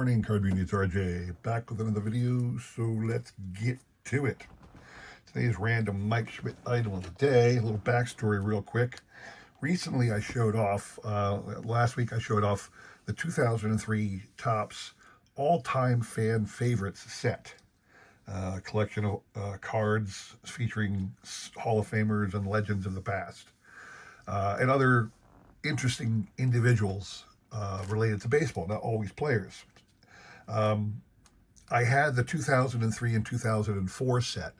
morning, Card Reading. It's RJ back with another video, so let's get to it. Today's random Mike Schmidt item of the day. A little backstory real quick. Recently I showed off, last week I showed off the 2003 Topps all-time fan favorites set. A collection of cards featuring Hall of Famers and legends of the past. And other interesting individuals related to baseball, not always players. I had the 2003 and 2004 set.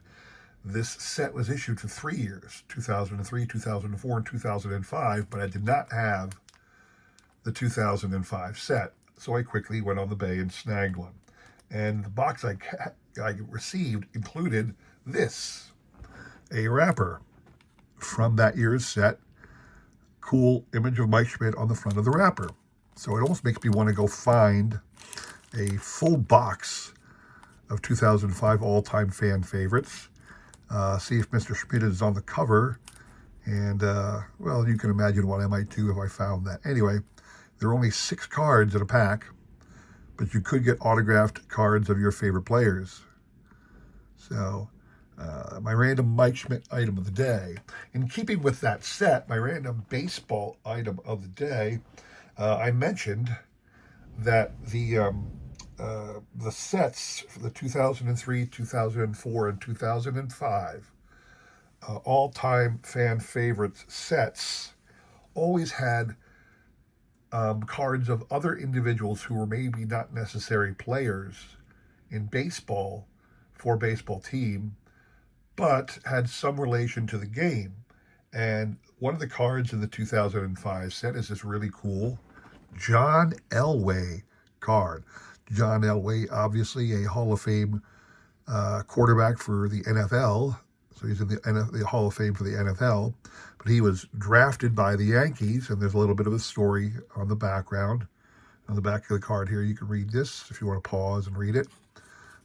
This set was issued for 3 years, 2003, 2004, and 2005, but I did not have the 2005 set, so I quickly went on the bay and snagged one. And the box I received included this, a wrapper from that year's set. Cool image of Mike Schmidt on the front of the wrapper. So it almost makes me want to go find a full box of 2005 all-time fan favorites. See if Mr. Schmidt is on the cover. And, well, you can imagine what I might do if I found that. Anyway, there are only 6 cards in a pack, but you could get autographed cards of your favorite players. So, my random Mike Schmidt item of the day. In keeping with that set, my random baseball item of the day, I mentioned that the sets for the 2003, 2004, and 2005 all-time fan favorites sets always had cards of other individuals who were maybe not necessary players in baseball for a baseball team, but had some relation to the game. And one of the cards in the 2005 set is this really cool John Elway card. John Elway, obviously a Hall of Fame quarterback for the NFL. So he's in the Hall of Fame for the NFL. But he was drafted by the Yankees, and there's a little bit of a story on the background. On the back of the card here, you can read this if you want to pause and read it.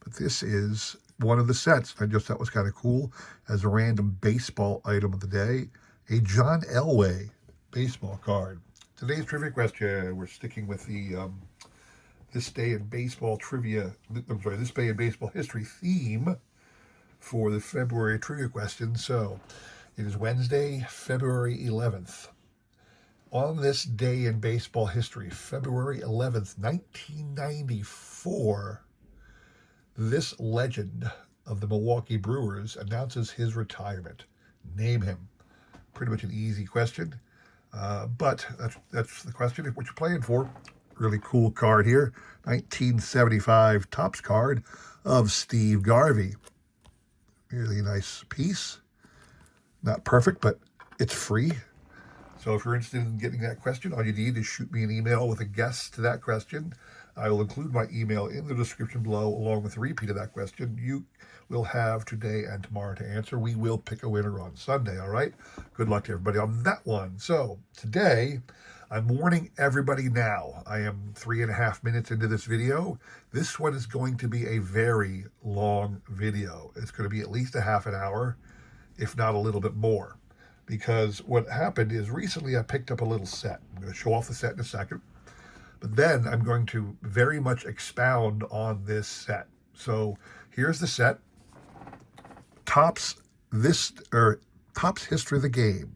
But this is one of the sets. I just thought was kind of cool as a random baseball item of the day. A John Elway baseball card. Today's trivia question, we're sticking with the this day in baseball trivia, this day in baseball history theme for the February trivia question. So it is Wednesday, February 11th. On this day in baseball history, February 11th, 1994, this legend of the Milwaukee Brewers announces his retirement. Name him. Pretty much an easy question, but that's the question. What you're playing for. Really cool card here. 1975 Topps card of Steve Garvey. Really nice piece. Not perfect, but it's free. So if you're interested in getting that question, all you need is shoot me an email with a guess to that question. I will include my email in the description below, along with a repeat of that question. You will have today and tomorrow to answer. We will pick a winner on Sunday, all right? Good luck to everybody on that one. So today, I'm warning everybody now. I am 3.5 minutes into this video. This one is going to be a very long video. It's going to be at least a half an hour, if not a little bit more. Because what happened is recently I picked up a little set. I'm going to show off the set in a second. But then I'm going to very much expound on this set. So here's the set. Topps History of the Game.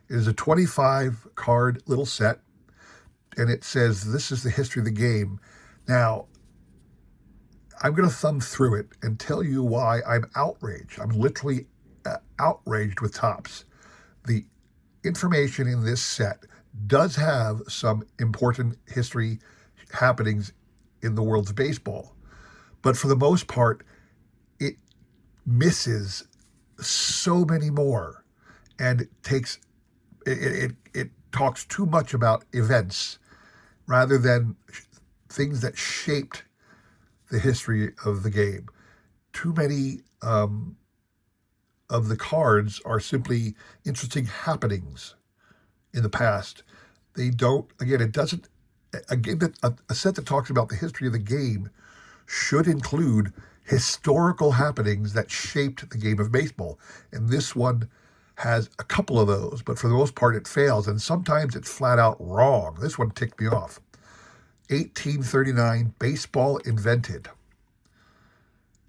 It is a 25 card little set, and it says this is the history of the game. Now, I'm going to thumb through it and tell you why I'm outraged. I'm literally outraged with Topps. The information in this set does have some important history happenings in the world of baseball, but for the most part, it misses so many more, and it talks too much about events rather than things that shaped the history of the game. Too many of the cards are simply interesting happenings in the past. They don't, again, it doesn't, again, a set that talks about the history of the game should include historical happenings that shaped the game of baseball. And this one has a couple of those, but for the most part it fails, and sometimes it's flat out wrong. This one ticked me off. 1839, baseball invented.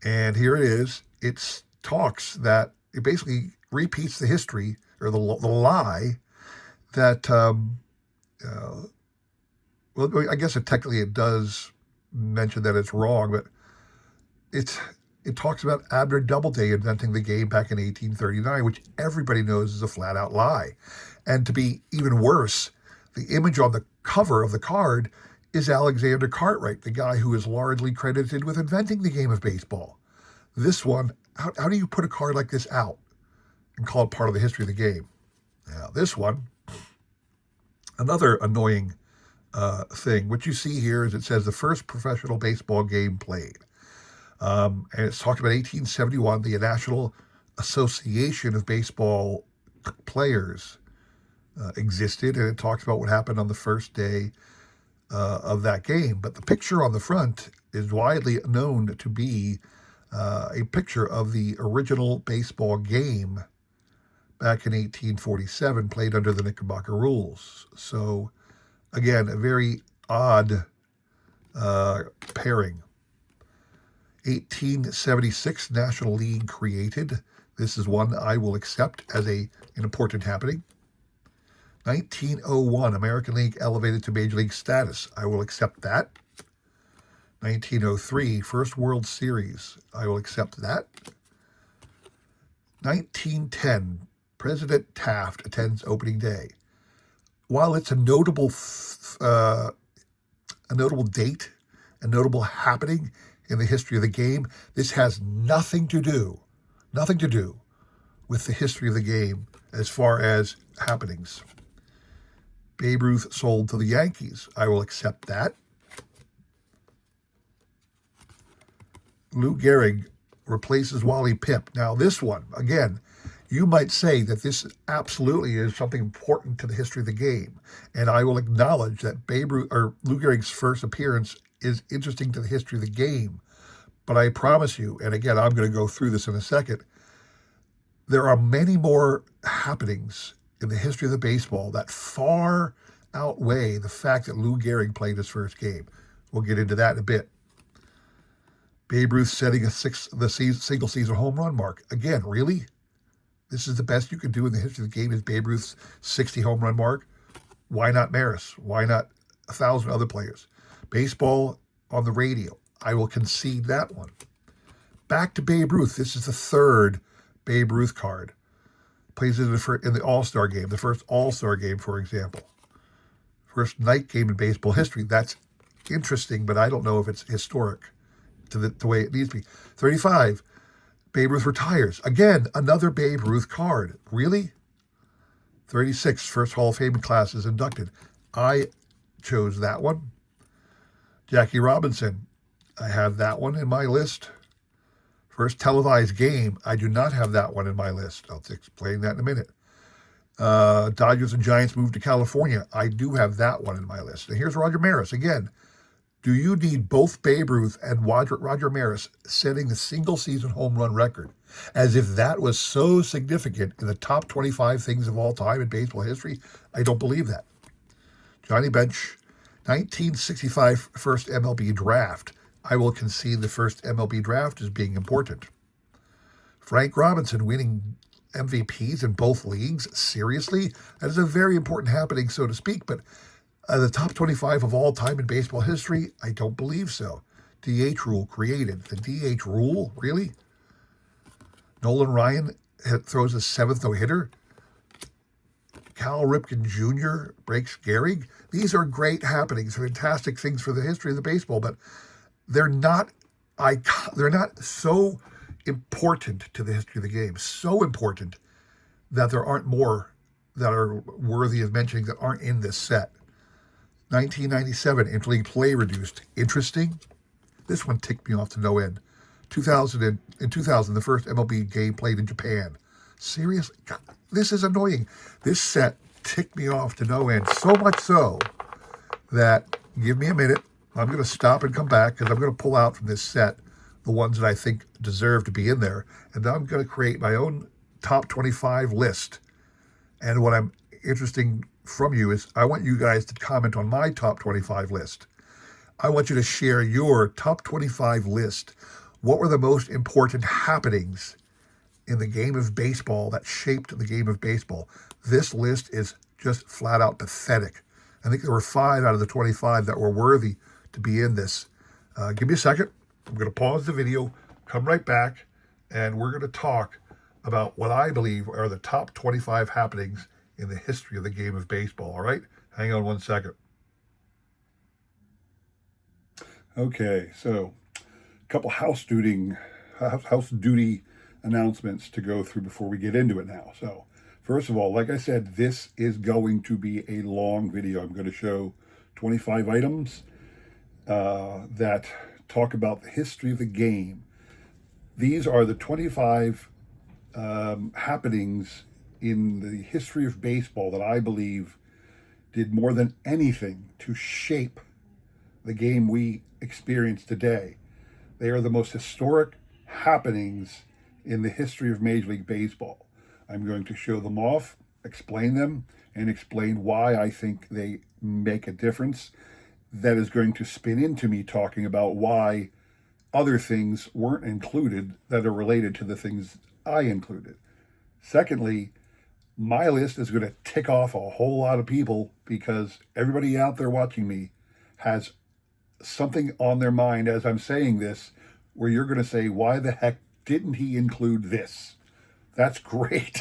And here it is. It talks that it basically repeats the history or the lie that, well, I guess it does mention that it's wrong, but it talks about Abner Doubleday inventing the game back in 1839, which everybody knows is a flat-out lie. And to be even worse, the image on the cover of the card is Alexander Cartwright, the guy who is largely credited with inventing the game of baseball. This one, how do you put a card like this out and call it part of the history of the game? Now, this one, another annoying thing. What you see here is it says the first professional baseball game played. And it's talking about 1871, the National Association of Baseball Players existed, and it talks about what happened on the first day of that game. But the picture on the front is widely known to be a picture of the original baseball game back in 1847, played under the Knickerbocker rules. So, again, a very odd pairing. 1876, National League created. This is one I will accept as an important happening. 1901, American League elevated to Major League status. I will accept that. 1903, first World Series. I will accept that. 1910, President Taft attends opening day. While it's a notable date, a notable happening in the history of the game, this has nothing to do with the history of the game as far as happenings. Babe Ruth sold to the Yankees. I will accept that. Lou Gehrig replaces Wally Pipp. Now this one, again, you might say that this absolutely is something important to the history of the game. And I will acknowledge that Lou Gehrig's first appearance is interesting to the history of the game. But I promise you, and again, I'm going to go through this in a second, there are many more happenings in the history of the baseball that far outweigh the fact that Lou Gehrig played his first game. We'll get into that in a bit. Babe Ruth setting the single-season home run mark. Again, really? This is the best you can do in the history of the game is Babe Ruth's 60 home run mark? Why not Maris? Why not 1,000 other players? Baseball on the radio. I will concede that one. Back to Babe Ruth. This is the third Babe Ruth card. Plays in the All-Star game, the first All-Star game, for example. First night game in baseball history. That's interesting, but I don't know if it's historic to the way it needs to be. 35, Babe Ruth retires. Again, another Babe Ruth card. Really? 36, first Hall of Fame class is inducted. I chose that one. Jackie Robinson, I have that one in my list. First televised game, I do not have that one in my list. I'll explain that in a minute. Dodgers and Giants moved to California. I do have that one in my list. And here's Roger Maris. Again, do you need both Babe Ruth and Roger Maris setting the single-season home run record? As if that was so significant in the top 25 things of all time in baseball history? I don't believe that. Johnny Bench, 1965 first MLB draft. I will concede the first MLB draft as being important. Frank Robinson winning MVPs in both leagues. Seriously? That is a very important happening, so to speak, but the top 25 of all time in baseball history? I don't believe so. DH rule created. The DH rule? Really? Nolan Ryan throws a seventh no-hitter. Cal Ripken Jr. breaks Gehrig. These are great happenings, fantastic things for the history of the baseball, but they're not so important to the history of the game. So important that there aren't more that are worthy of mentioning that aren't in this set. 1997, interleague play reduced. Interesting. This one ticked me off to no end. In 2000, the first MLB game played in Japan. Seriously? God, this is annoying. This set ticked me off to no end. So much so that, give me a minute, I'm going to stop and come back because I'm going to pull out from this set the ones that I think deserve to be in there. And then I'm going to create my own top 25 list. And what I'm interesting from you is I want you guys to comment on my top 25 list. I want you to share your top 25 list. What were the most important happenings in the game of baseball that shaped the game of baseball? This list is just flat out pathetic. I think there were 5 out of the 25 that were worthy to be in this. Give me a second. I'm going to pause the video, come right back, and we're going to talk about what I believe are the top 25 happenings in the history of the game of baseball. All right? Hang on one second. Okay, so a couple house duty announcements to go through before we get into it now. So first of all, like I said, this is going to be a long video. I'm going to show 25 items that talk about the history of the game. These are the 25 happenings in the history of baseball that I believe did more than anything to shape the game we experience today. They are the most historic happenings in the history of Major League Baseball. I'm going to show them off, explain them, and explain why I think they make a difference. That is going to spin into me talking about why other things weren't included that are related to the things I included. Secondly, my list is going to tick off a whole lot of people because everybody out there watching me has something on their mind as I'm saying this where you're going to say, why the heck didn't he include this? That's great.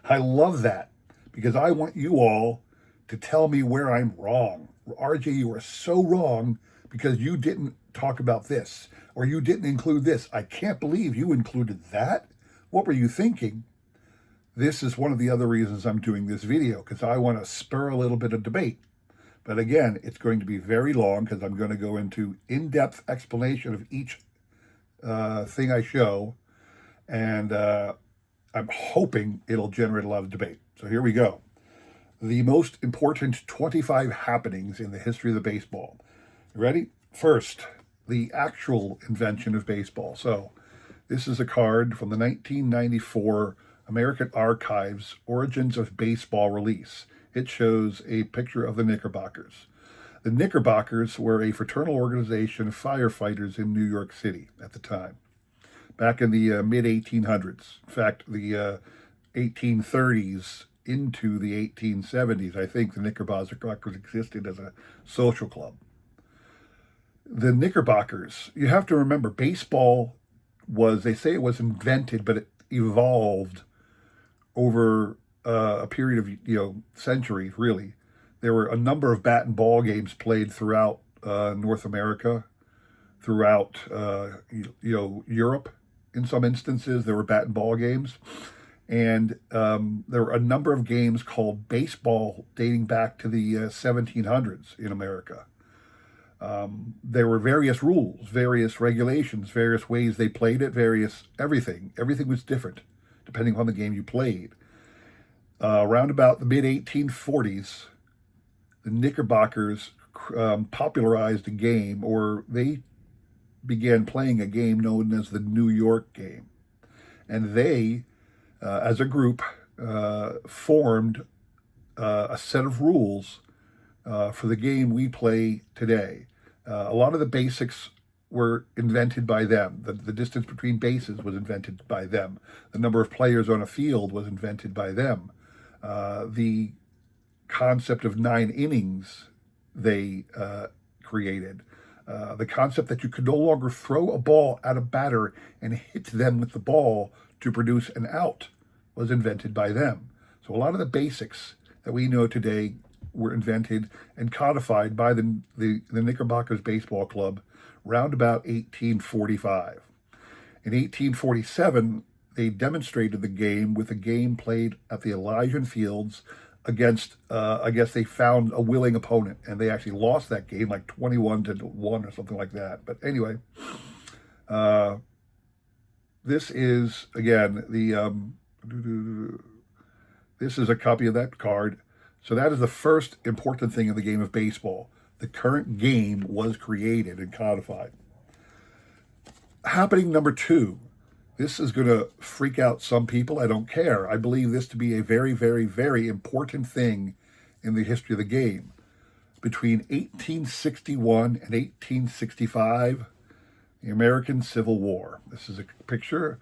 I love that because I want you all to tell me where I'm wrong. RJ, you are so wrong because you didn't talk about this or you didn't include this. I can't believe you included that. What were you thinking? This is one of the other reasons I'm doing this video because I want to spur a little bit of debate. But again, it's going to be very long because I'm going to go into in-depth explanation of each thing I show. And I'm hoping it'll generate a lot of debate. So here we go. The most important 25 happenings in the history of the baseball. You ready? First, the actual invention of baseball. So this is a card from the 1994 American Archives Origins of Baseball release. It shows a picture of the Knickerbockers. The Knickerbockers were a fraternal organization of firefighters in New York City at the time, back in the mid-1800s. In fact, the 1830s into the 1870s, I think the Knickerbockers existed as a social club. The Knickerbockers, you have to remember, baseball was, they say it was invented, but it evolved over a period of centuries, really. There were a number of bat and ball games played throughout North America, throughout Europe. In some instances, there were bat and ball games, and there were a number of games called baseball dating back to the 1700s in America. There were various rules, various regulations, various ways they played it, everything. Everything was different depending on the game you played. Around about the mid-1840s, the Knickerbockers popularized a game, or they began playing a game known as the New York game. And they, as a group, formed a set of rules for the game we play today. A lot of the basics were invented by them. The distance between bases was invented by them. The number of players on a field was invented by them. The concept of 9 innings they created. The concept that you could no longer throw a ball at a batter and hit them with the ball to produce an out was invented by them. So a lot of the basics that we know today were invented and codified by the Knickerbockers Baseball Club round about 1845. In 1847, they demonstrated the game with a game played at the Elysian Fields against, I guess they found a willing opponent, and they actually lost that game like 21-1 or something like that. But anyway, this is, again, this is a copy of that card. So that is the first important thing in the game of baseball. The current game was created and codified. Happening number 2. This is going to freak out some people. I don't care. I believe this to be a very, very, very important thing in the history of the game. between 1861 and 1865, the American Civil War. This is a picture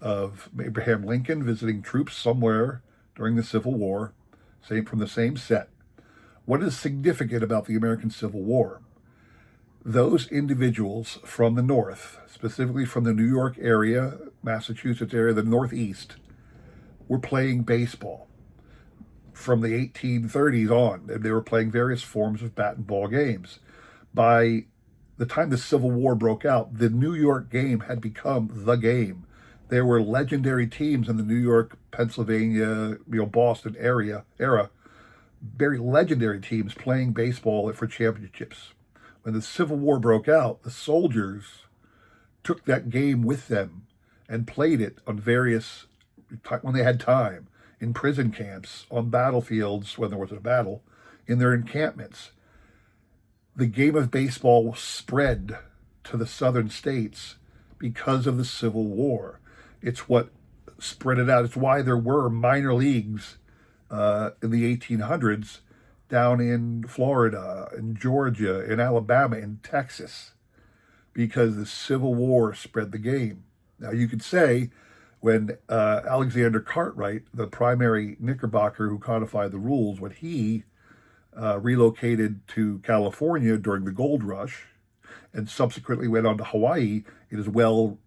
of Abraham Lincoln visiting troops somewhere during the Civil War, from the same set. What is significant about the American Civil War? Those individuals from the North, specifically from the New York area, Massachusetts area, the Northeast, were playing baseball from the 1830s on. They were playing various forms of bat and ball games. By the time the Civil War broke out, the New York game had become the game. There were legendary teams in the New York, Pennsylvania, Boston era, very legendary teams playing baseball for championships. When the Civil War broke out, the soldiers took that game with them and played it on various, when they had time, in prison camps, on battlefields when there was a battle, in their encampments. The game of baseball spread to the southern states because of the Civil War. It's what spread it out. It's why there were minor leagues in the 1800s down in Florida, in Georgia, in Alabama, in Texas, because the Civil War spread the game. Now, you could say when Alexander Cartwright, the primary Knickerbocker who codified the rules, when he relocated to California during the gold rush and subsequently went on to Hawaii, it is well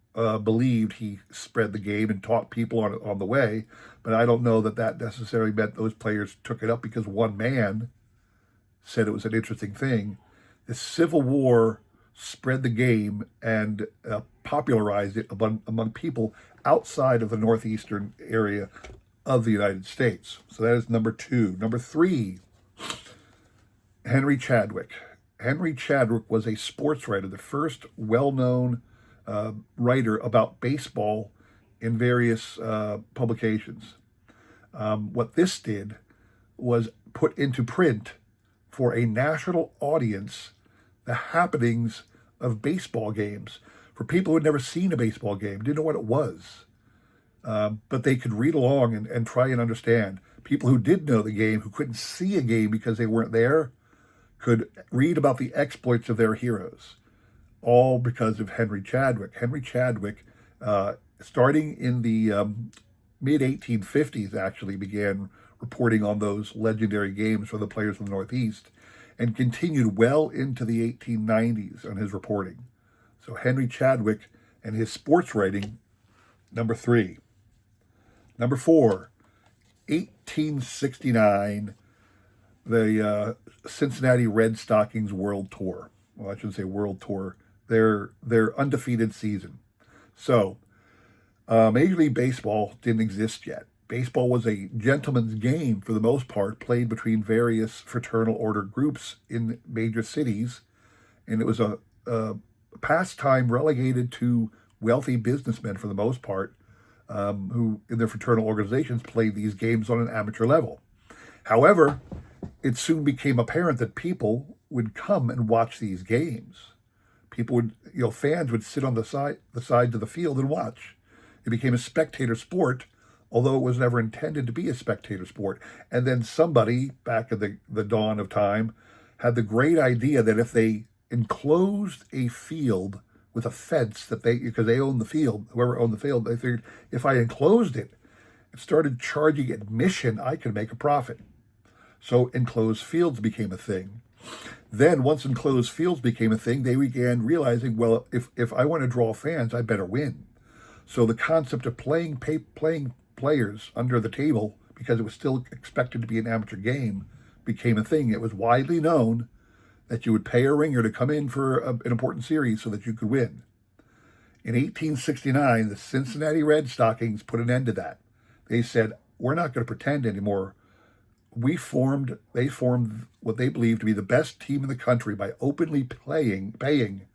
believed he spread the game and taught people on the way. But I don't know that necessarily meant those players took it up because one man said it was an interesting thing. The Civil War spread the game and popularized it among people outside of the northeastern area of the United States. So that is number 2. Number 3, Henry Chadwick. Henry Chadwick was a sports writer, the first well-known writer about baseball in various publications. What this did was put into print for a national audience the happenings of baseball games for people who had never seen a baseball game, didn't know what it was. But they could read along and try and understand. People who did know the game, who couldn't see a game because they weren't there, could read about the exploits of their heroes, all because of Henry Chadwick. Henry Chadwick, starting in the mid-1850s, actually began reporting on those legendary games for the players from the Northeast and continued well into the 1890s on his reporting. So Henry Chadwick and his sports writing, number 3. Number 4, 1869, the Cincinnati Red Stockings World Tour. Well, I shouldn't say World Tour. Their undefeated season. So, Major League Baseball didn't exist yet. Baseball was a gentleman's game for the most part, played between various fraternal order groups in major cities, and it was a pastime relegated to wealthy businessmen for the most part, who in their fraternal organizations played these games on an amateur level. However, it soon became apparent that people would come and watch these games. People would, fans would sit on the sides of the field and watch. It became a spectator sport, although it was never intended to be a spectator sport. And then somebody, back at the dawn of time, had the great idea that if they enclosed a field with a fence because they owned the field, whoever owned the field, they figured if I enclosed it and started charging admission, I could make a profit. So enclosed fields became a thing. Then once enclosed fields became a thing, they began realizing, well, if I want to draw fans, I better win. So the concept of playing players under the table, because it was still expected to be an amateur game, became a thing. It was widely known that you would pay a ringer to come in for an important series so that you could win. In 1869, the Cincinnati Red Stockings put an end to that. They said, we're not going to pretend anymore. They formed what they believed to be the best team in the country by openly paying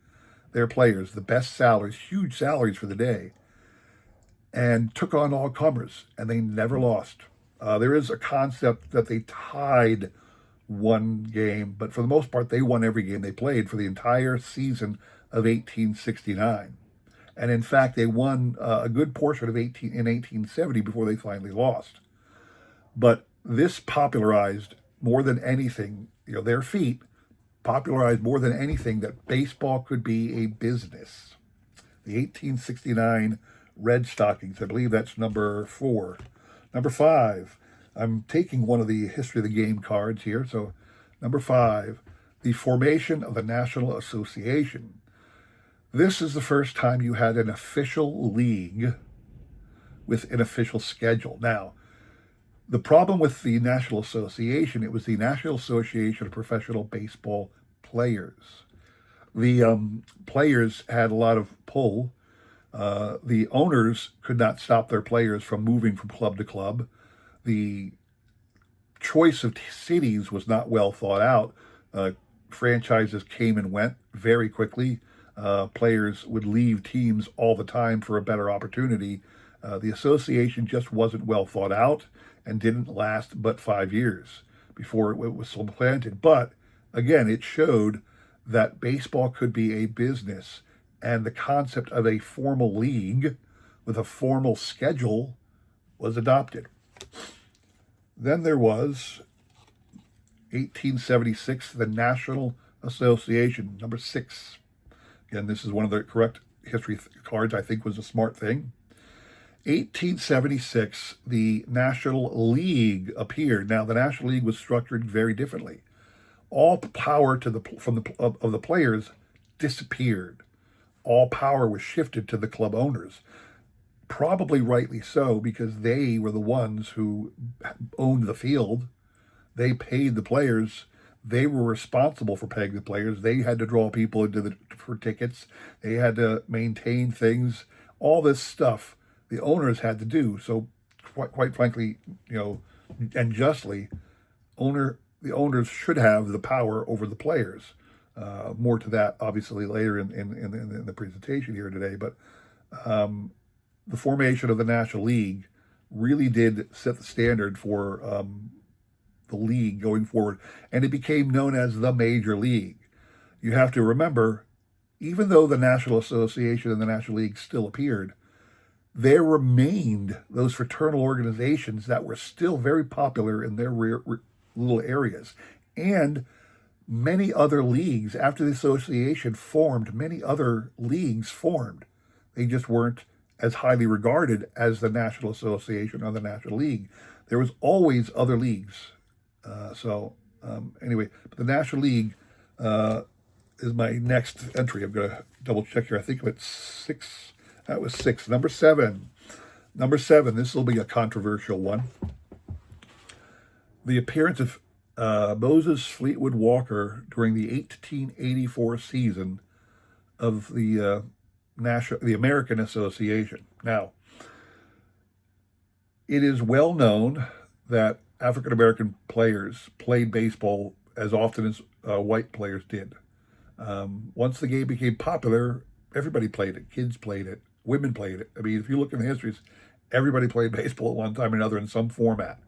their players the best salaries, huge salaries for the day, and took on all comers, and they never lost. There is a concept that they tied one game, but for the most part, they won every game they played for the entire season of 1869. And in fact, they won a good portion of in 1870 before they finally lost. But this popularized more than anything, their feat popularized more than anything that baseball could be a business. The 1869 Red Stockings, I believe that's number 4. Number 5, I'm taking one of the history of the game cards here. So, number 5, the formation of the National Association. This is the first time you had an official league with an official schedule. Now, the problem with the National Association, it was the National Association of Professional Baseball Players. The players had a lot of pull. The owners could not stop their players from moving from club to club. The choice of cities was not well thought out. Franchises came and went very quickly. Players would leave teams all the time for a better opportunity. The association just wasn't well thought out and didn't last but 5 years before it was supplanted. But again, it showed that baseball could be a business, and the concept of a formal league with a formal schedule was adopted. Then there was 1876, the National Association, number 6. Again, this is one of the correct history cards. I think was a smart thing. 1876, the National League appeared. Now, the National League was structured very differently. All power of the players disappeared. All power was shifted to the club owners. Probably rightly so, because they were the ones who owned the field. They paid the players. They were responsible for paying the players. They had to draw people for tickets. They had to maintain things. All this stuff the owners had to do. So, quite frankly, and justly, the owners should have the power over the players. More to that, obviously, later in the presentation here today. But the formation of the National League really did set the standard for the league going forward, and it became known as the Major League. You have to remember, even though the National Association and the National League still appeared, there remained those fraternal organizations that were still very popular in their little areas. And many other leagues, after the association formed, many other leagues formed. They just weren't as highly regarded as the National Association or the National League. There was always other leagues. Anyway, but the National League is my next entry. I'm going to double check here. I think it's 6. That was 6. Number 7. This will be a controversial one. The appearance of Moses Fleetwood Walker during the 1884 season of the American Association. Now, it is well known that African American players played baseball as often as white players did. Once the game became popular, everybody played it. Kids played it. Women played it. I mean, if you look in the histories, everybody played baseball at one time or another in some format.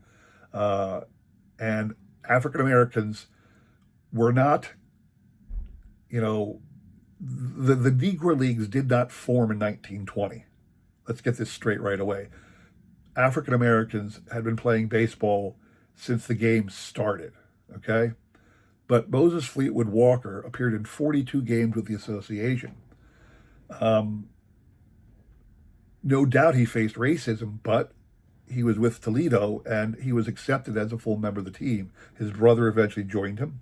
And African Americans were not, the Negro Leagues did not form in 1920. Let's get this straight right away. African Americans had been playing baseball since the game started, okay? But Moses Fleetwood Walker appeared in 42 games with the association. No doubt he faced racism, but he was with Toledo and he was accepted as a full member of the team. His brother eventually joined him.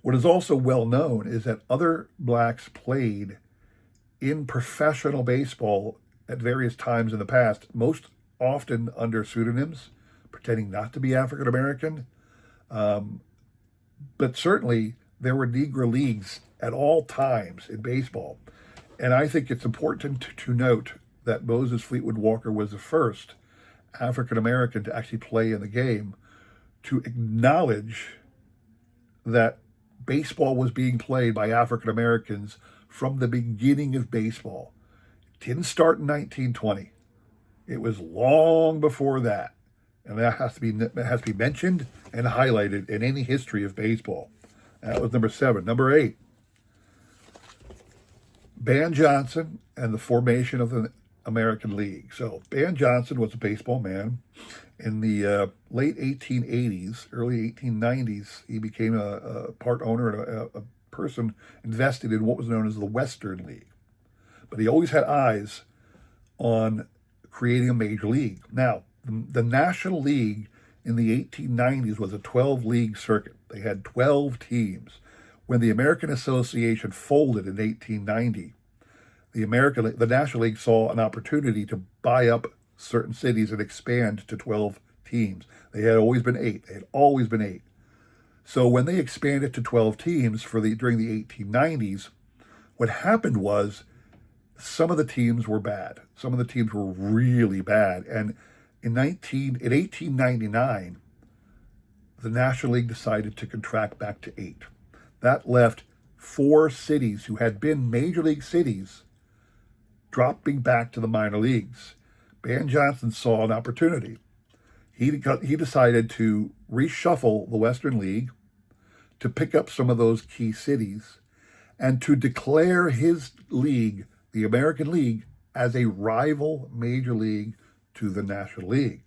What is also well known is that other blacks played in professional baseball at various times in the past, most often under pseudonyms, pretending not to be African American. But certainly there were Negro Leagues at all times in baseball. And I think it's important to note that Moses Fleetwood Walker was the first African American to actually play in the game, to acknowledge that baseball was being played by African Americans from the beginning of baseball. It didn't start in 1920. It was long before that. And that has to be mentioned and highlighted in any history of baseball. That was number 7. Number 8, Ban Johnson and the formation of the American League. So Ban Johnson was a baseball man, In the late 1880s, early 1890s, he became a part owner and a person invested in what was known as the Western League. But he always had eyes on creating a major league. Now, the National League in the 1890s was a 12-league circuit. They had 12 teams. When the American Association folded in 1890, the National League saw an opportunity to buy up certain cities and expand to 12 teams. They had always been 8. They had always been 8. So when they expanded to 12 teams during the 1890s, what happened was some of the teams were bad. Some of the teams were really bad. And in 1899, the National League decided to contract back to 8. That left 4 cities who had been major league cities dropping back to the minor leagues. Ban Johnson saw an opportunity. He decided to reshuffle the Western League to pick up some of those key cities and to declare his league, the American League, as a rival major league to the National League.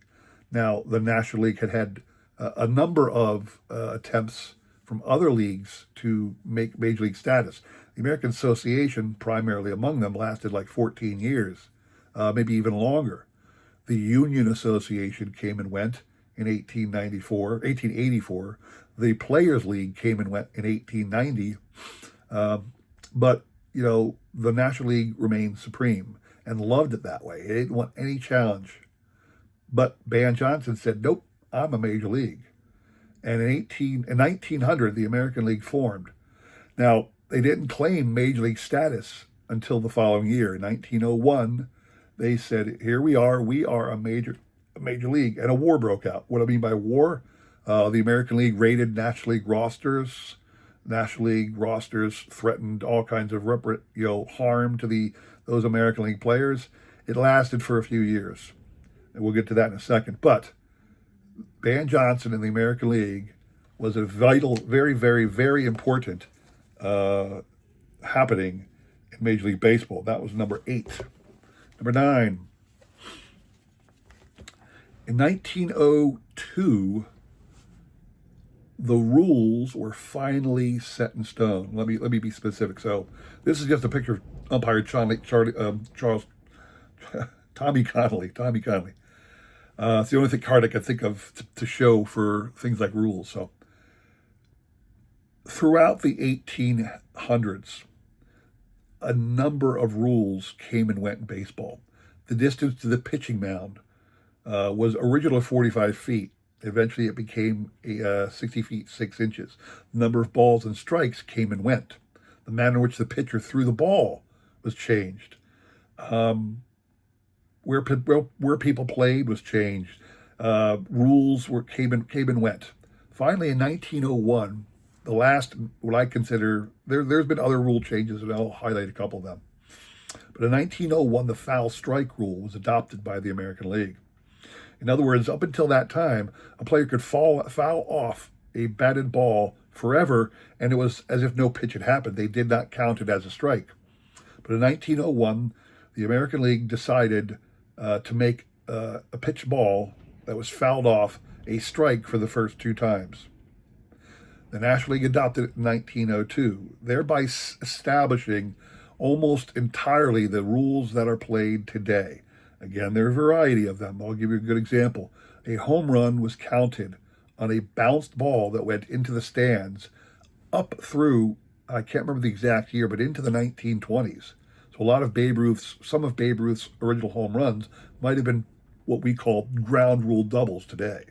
Now, the National League had a number of attempts from other leagues to make major league status. The American Association, primarily among them, lasted like 14 years, maybe even longer. The Union Association came and went in 1884. The Players League came and went in 1890. But, the National League remained supreme and loved it that way. It didn't want any challenge. But Ban Johnson said, nope, I'm a major league. And in 1900, the American League formed. Now, they didn't claim major league status until the following year. In 1901, they said, here we are a major league. And a war broke out. What I mean by war, the American League raided National League rosters. National League rosters threatened all kinds of harm to those American League players. It lasted for a few years. And we'll get to that in a second. But Ban Johnson in the American League was a vital, very, very, very important happening in Major League Baseball. That was number 8. Number 9. In 1902, the rules were finally set in stone. Let me be specific. So this is just a picture of umpire Tommy Connolly. It's the only card I can think of to show for things like rules. So throughout the 1800s, a number of rules came and went in baseball. The distance to the pitching mound was originally 45 feet. Eventually, it became 60 feet 6 inches. The number of balls and strikes came and went. The manner in which the pitcher threw the ball was changed. Where people played was changed. Rules came and went. Finally, in 1901, the last, what I consider, there's been other rule changes, and I'll highlight a couple of them. But in 1901, the foul strike rule was adopted by the American League. In other words, up until that time, a player could foul off a batted ball forever, and it was as if no pitch had happened. They did not count it as a strike. But in 1901, the American League decided to make a pitch ball that was fouled off a strike for the first 2 times. The National League adopted it in 1902, thereby establishing almost entirely the rules that are played today. Again, there are a variety of them. I'll give you a good example. A home run was counted on a bounced ball that went into the stands up through, I can't remember the exact year, but into the 1920s. So some of Babe Ruth's original home runs might have been what we call ground rule doubles today.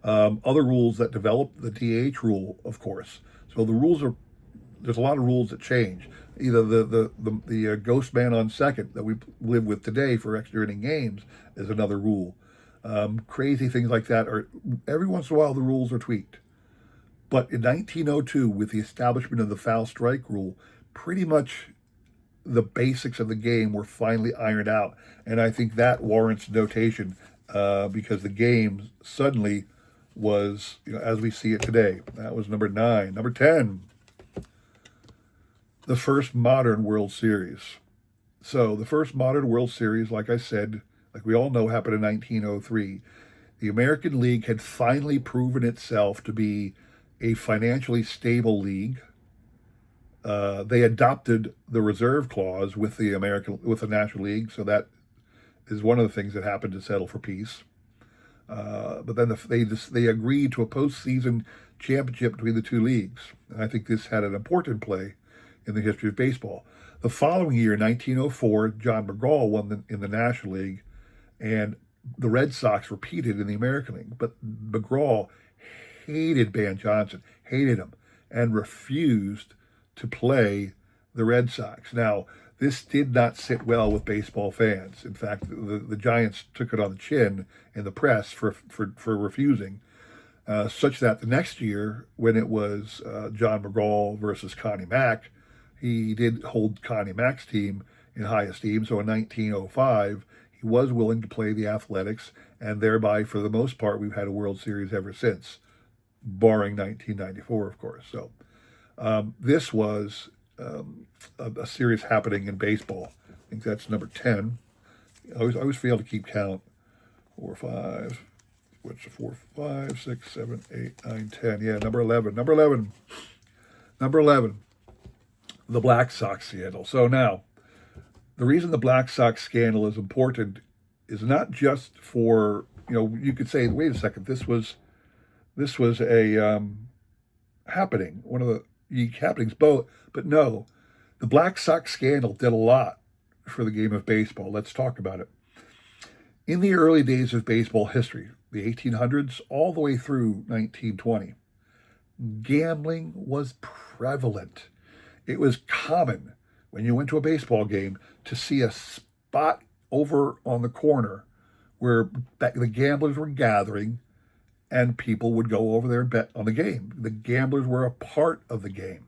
Other rules that developed, the DH rule, of course. So there's a lot of rules that change. Either the ghost man on second that we live with today for extra inning games is another rule. Crazy things like that every once in a while the rules are tweaked. But in 1902, with the establishment of the foul strike rule, pretty much the basics of the game were finally ironed out. And I think that warrants notation because the game suddenly was, as we see it today. That was number 9. Number 10, the first modern World Series. So the first modern World Series, like I said, like we all know, happened in 1903. The American League had finally proven itself to be a financially stable league. They adopted the reserve clause with the National League, so that is one of the things that happened to settle for peace. But then they agreed to a postseason championship between the two leagues. And I think this had an important play in the history of baseball. The following year, 1904, John McGraw won in the National League, and the Red Sox repeated in the American League. But McGraw hated Ban Johnson, hated him, and refused to play the Red Sox. Now, this did not sit well with baseball fans. In fact, the Giants took it on the chin in the press for refusing, such that the next year, when it was John McGraw versus Connie Mack, he did hold Connie Mack's team in high esteem. So in 1905, he was willing to play the Athletics, and thereby, for the most part, we've had a World Series ever since, barring 1994, of course. So this was a series happening in baseball. I think that's number 10. I always fail to keep count. 4, 5, what's the 4, 5, 6, 7, 8, 9, 10. Yeah, number 11. Number 11. The Black Sox scandal. So now, the reason the Black Sox scandal is important is not just for, you could say, wait a second, this was a happening, one of the unique happenings, but no, the Black Sox scandal did a lot for the game of baseball. Let's talk about it. In the early days of baseball history, the 1800s all the way through 1920, gambling was prevalent. It was common when you went to a baseball game to see a spot over on the corner where the gamblers were gathering, and people would go over there and bet on the game. The gamblers were a part of the game.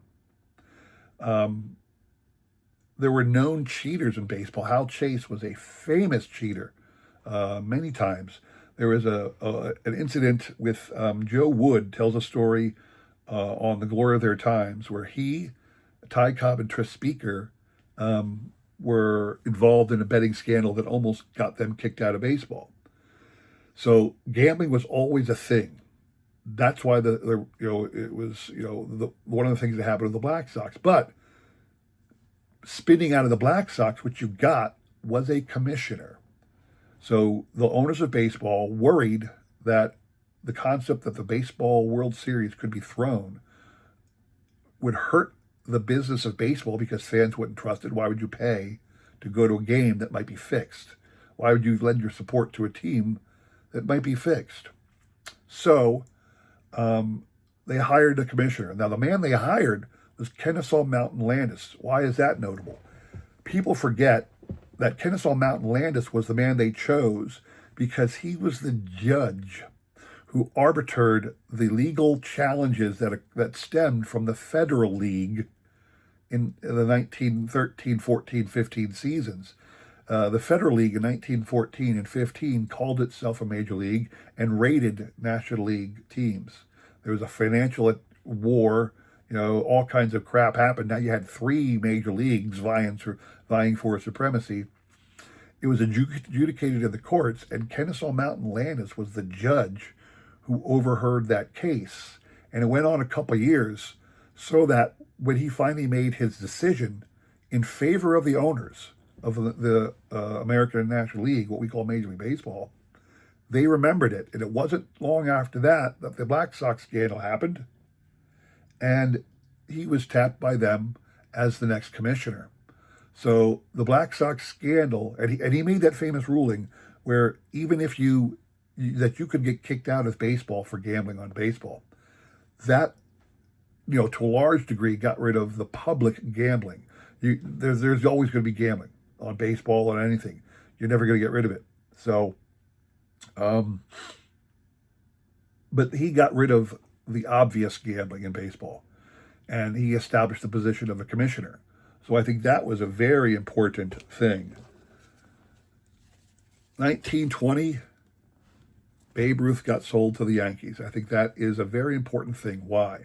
There were known cheaters in baseball. Hal Chase was a famous cheater many times. There was an incident with Joe Wood tells a story on The Glory of Their Times where he, Ty Cobb, and Tris Speaker were involved in a betting scandal that almost got them kicked out of baseball. So gambling was always a thing. That's why it was one of the things that happened with the Black Sox. But spinning out of the Black Sox, what you got was a commissioner. So the owners of baseball worried that the concept that the Baseball World Series could be thrown would hurt the business of baseball because fans wouldn't trust it. Why would you pay to go to a game that might be fixed? Why would you lend your support to a team that might be fixed? So they hired a commissioner. Now, the man they hired was Kennesaw Mountain Landis. Why is that notable? People forget that Kennesaw Mountain Landis was the man they chose because he was the judge who arbitered the legal challenges that stemmed from the Federal League in the 1913, 14, 15 seasons. The Federal League in 1914 and 15 called itself a major league and raided National League teams. There was a financial war, all kinds of crap happened. Now you had 3 major leagues vying for supremacy. It was adjudicated in the courts, and Kennesaw Mountain Landis was the judge who overheard that case. And it went on a couple of years, so that when he finally made his decision in favor of the owners of the American National League, what we call Major League Baseball, they remembered it. And it wasn't long after that the Black Sox scandal happened, and he was tapped by them as the next commissioner. So the Black Sox scandal, and he made that famous ruling where even if you could get kicked out of baseball for gambling on baseball, that, to a large degree got rid of the public gambling. There's always going to be gambling on baseball, on anything. You're never going to get rid of it. So, but he got rid of the obvious gambling in baseball, and he established the position of a commissioner. So I think that was a very important thing. 1920, Babe Ruth got sold to the Yankees. I think that is a very important thing. Why?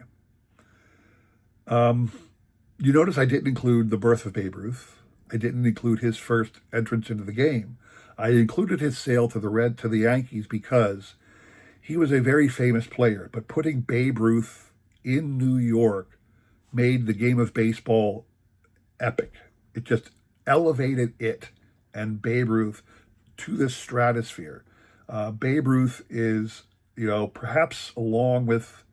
You notice I didn't include the birth of Babe Ruth. I didn't include his first entrance into the game. I included his sale to the Yankees because he was a very famous player, but putting Babe Ruth in New York made the game of baseball epic. It just elevated it and Babe Ruth to the stratosphere. Babe Ruth is, perhaps along with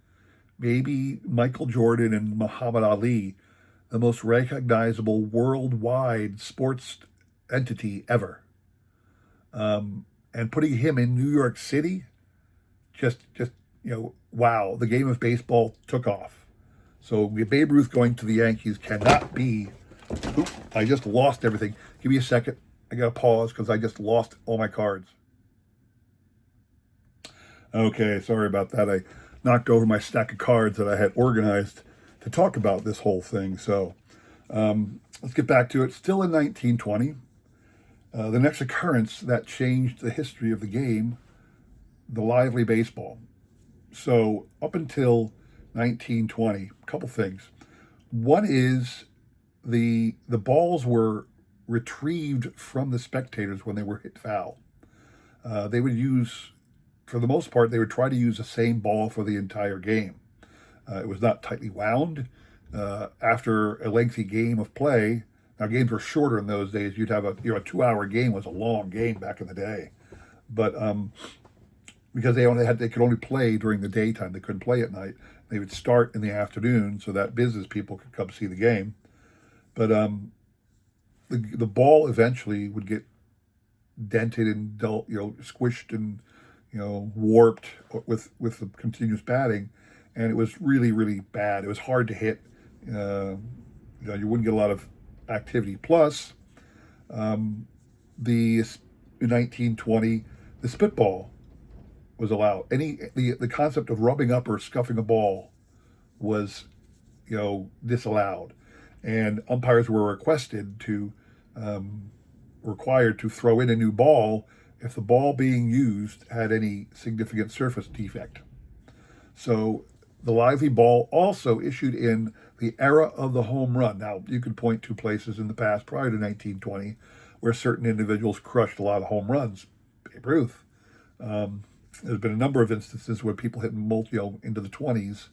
maybe Michael Jordan and Muhammad Ali, the most recognizable worldwide sports entity ever. And putting him in New York City, just wow, the game of baseball took off. So Babe Ruth going to the Yankees cannot be. Oop, I just lost everything. Give me a second. I got to pause because I just lost all my cards. Okay, sorry about that. I knocked over my stack of cards that I had organized to talk about this whole thing. So let's get back to it. Still in 1920, the next occurrence that changed the history of the game, the lively baseball. So up until 1920, a couple things. One is the balls were retrieved from the spectators when they were hit foul. They would use, for the most part, they would try to use the same ball for the entire game. It was not tightly wound. After a lengthy game of play, now games were shorter in those days. You'd have a 2-hour game was a long game back in the day, but because they could only play during the daytime, they couldn't play at night. They would start in the afternoon so that business people could come see the game. But the ball eventually would get dented and squished and warped with the continuous batting, and it was really, really bad. It was hard to hit. You wouldn't get a lot of activity. Plus, in 1920, the spitball was allowed. The concept of rubbing up or scuffing a ball was disallowed, and umpires were required to throw in a new ball if the ball being used had any significant surface defect. So the lively ball also issued in the era of the home run. Now, you could point to places in the past prior to 1920 where certain individuals crushed a lot of home runs. Babe Ruth. There's been a number of instances where people hit into the 20s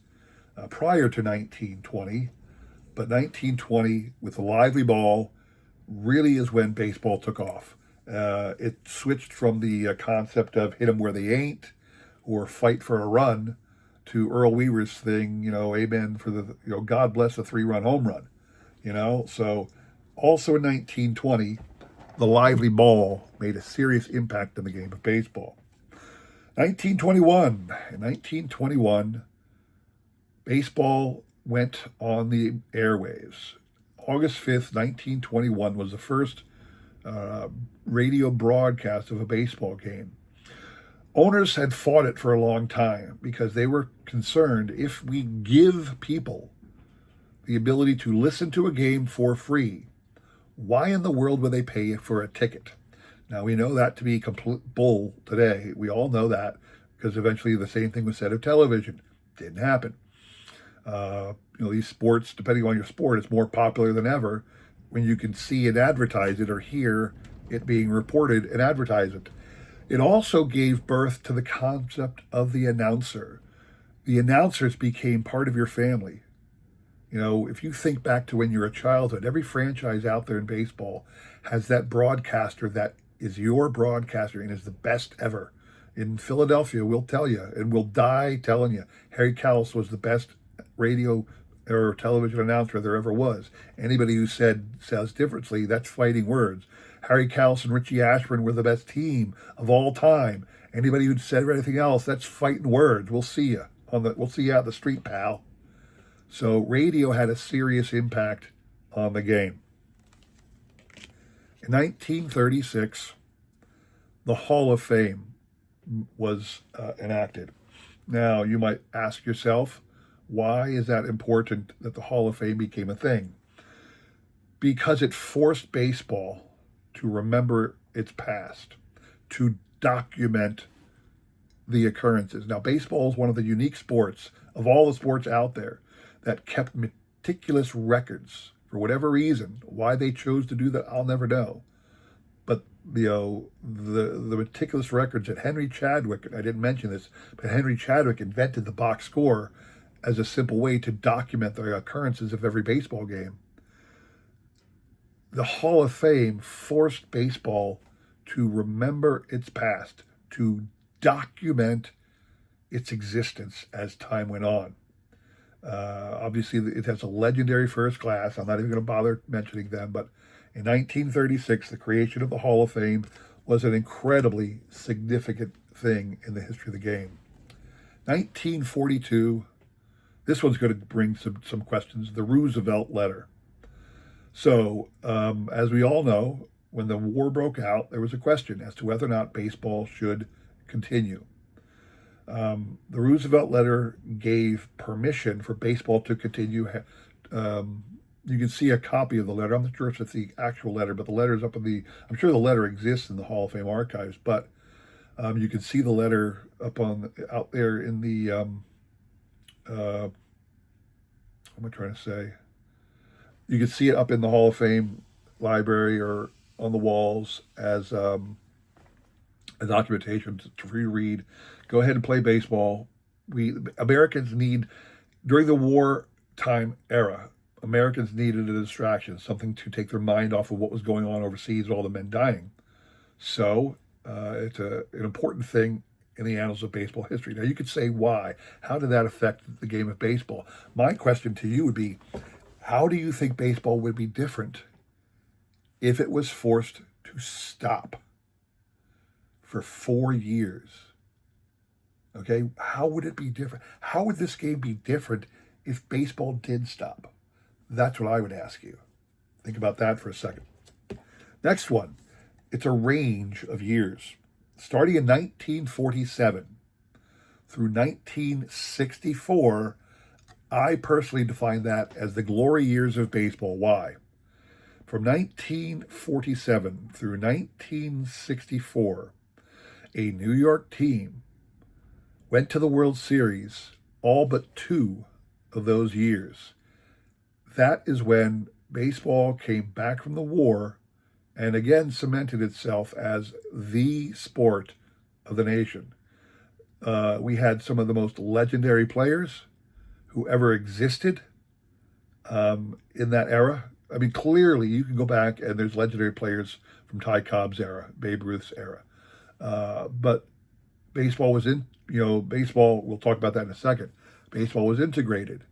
prior to 1920. But 1920, with the lively ball, really is when baseball took off. It switched from the concept of hit them where they ain't or fight for a run to Earl Weaver's thing, amen for the, God bless a 3-run home run, So also in 1920, the lively ball made a serious impact on the game of baseball. 1921, baseball went on the airwaves. August 5th, 1921 was the first radio broadcast of a baseball game. Owners had fought it for a long time because they were concerned if we give people the ability to listen to a game for free, why in the world would they pay for a ticket? Now, we know that to be complete bull today. We all know that because eventually the same thing was said of television. Didn't happen. These sports, depending on your sport, it's more popular than ever when you can see and advertise it or hear it being reported and advertise it. It also gave birth to the concept of the announcer. The announcers became part of your family. If you think back to when you're a childhood, every franchise out there in baseball has that broadcaster that is your broadcaster and is the best ever. In Philadelphia, we'll tell you, and we'll die telling you, Harry Kalas was the best radio or television announcer there ever was. Anybody who says differently, that's fighting words. Harry Kalas and Richie Ashburn were the best team of all time. Anybody who said anything else, that's fighting words. We'll see you we'll see you out the street, pal. So radio had a serious impact on the game. In 1936, the Hall of Fame was enacted. Now, you might ask yourself, why is that important that the Hall of Fame became a thing? Because it forced baseball to remember its past, to document the occurrences. Now, baseball is one of the unique sports of all the sports out there that kept meticulous records. For whatever reason, why they chose to do that, I'll never know. But the meticulous records that Henry Chadwick, I didn't mention this, but Henry Chadwick invented the box score as a simple way to document the occurrences of every baseball game. The Hall of Fame forced baseball to remember its past, to document its existence as time went on. Obviously, it has a legendary first class. I'm not even going to bother mentioning them, but in 1936, the creation of the Hall of Fame was an incredibly significant thing in the history of the game. 1942, this one's going to bring some questions. The Roosevelt letter. So, as we all know, when the war broke out, there was a question as to whether or not baseball should continue. The Roosevelt letter gave permission for baseball to continue. You can see a copy of the letter. I'm not sure if it's the actual letter, but the letter is up in the. I'm sure the letter exists in the Hall of Fame archives, but you can see the letter out there in the. What am I trying to say? You can see it up in the Hall of Fame library or on the walls as a documentation to reread. Go ahead and play baseball. Americans need, during the wartime era, Americans needed a distraction, something to take their mind off of what was going on overseas, all the men dying. So it's an important thing in the annals of baseball history. Now, you could say, why? How did that affect the game of baseball? My question to you would be, how do you think baseball would be different if it was forced to stop for 4 years? Okay, how would it be different? How would this game be different if baseball did stop? That's what I would ask you. Think about that for a second. Next one, it's a range of years. Starting in 1947 through 1964, I personally define that as the glory years of baseball. Why? From 1947 through 1964, a New York team went to the World Series all but 2 of those years. That is when baseball came back from the war and again cemented itself as the sport of the nation. We had some of the most legendary players who ever existed in that era. I mean, clearly you can go back and there's legendary players from Ty Cobb's era, Babe Ruth's era. But baseball was baseball, we'll talk about that in a second. Baseball was integrated,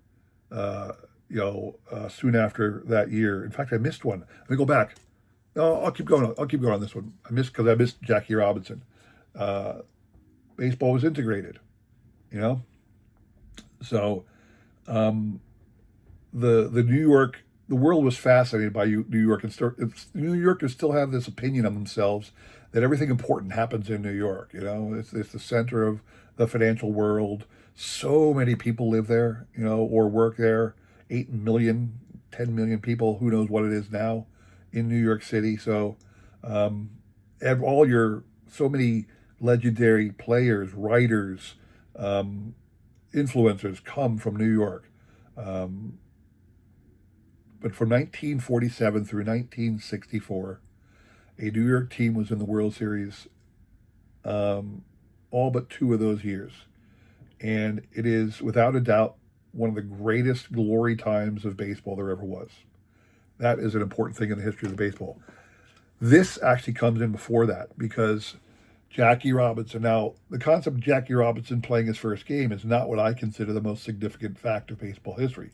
soon after that year. In fact, I missed one. Let me go back. No, I'll keep going. I'll keep going on this one. I missed Jackie Robinson. Baseball was integrated, So, the New York, the world was fascinated by New York, and New Yorkers still have this opinion of themselves that everything important happens in New York. It's the center of the financial world. So many people live there, or work there. 8 million, 10 million people, who knows what it is now, in New York City. So, so many legendary players, writers, influencers come from New York. But from 1947 through 1964, a New York team was in the World Series all but 2 of those years. And it is, without a doubt, one of the greatest glory times of baseball there ever was. That is an important thing in the history of the baseball. This actually comes in before that because Jackie Robinson. Now, the concept of Jackie Robinson playing his first game is not what I consider the most significant fact of baseball history.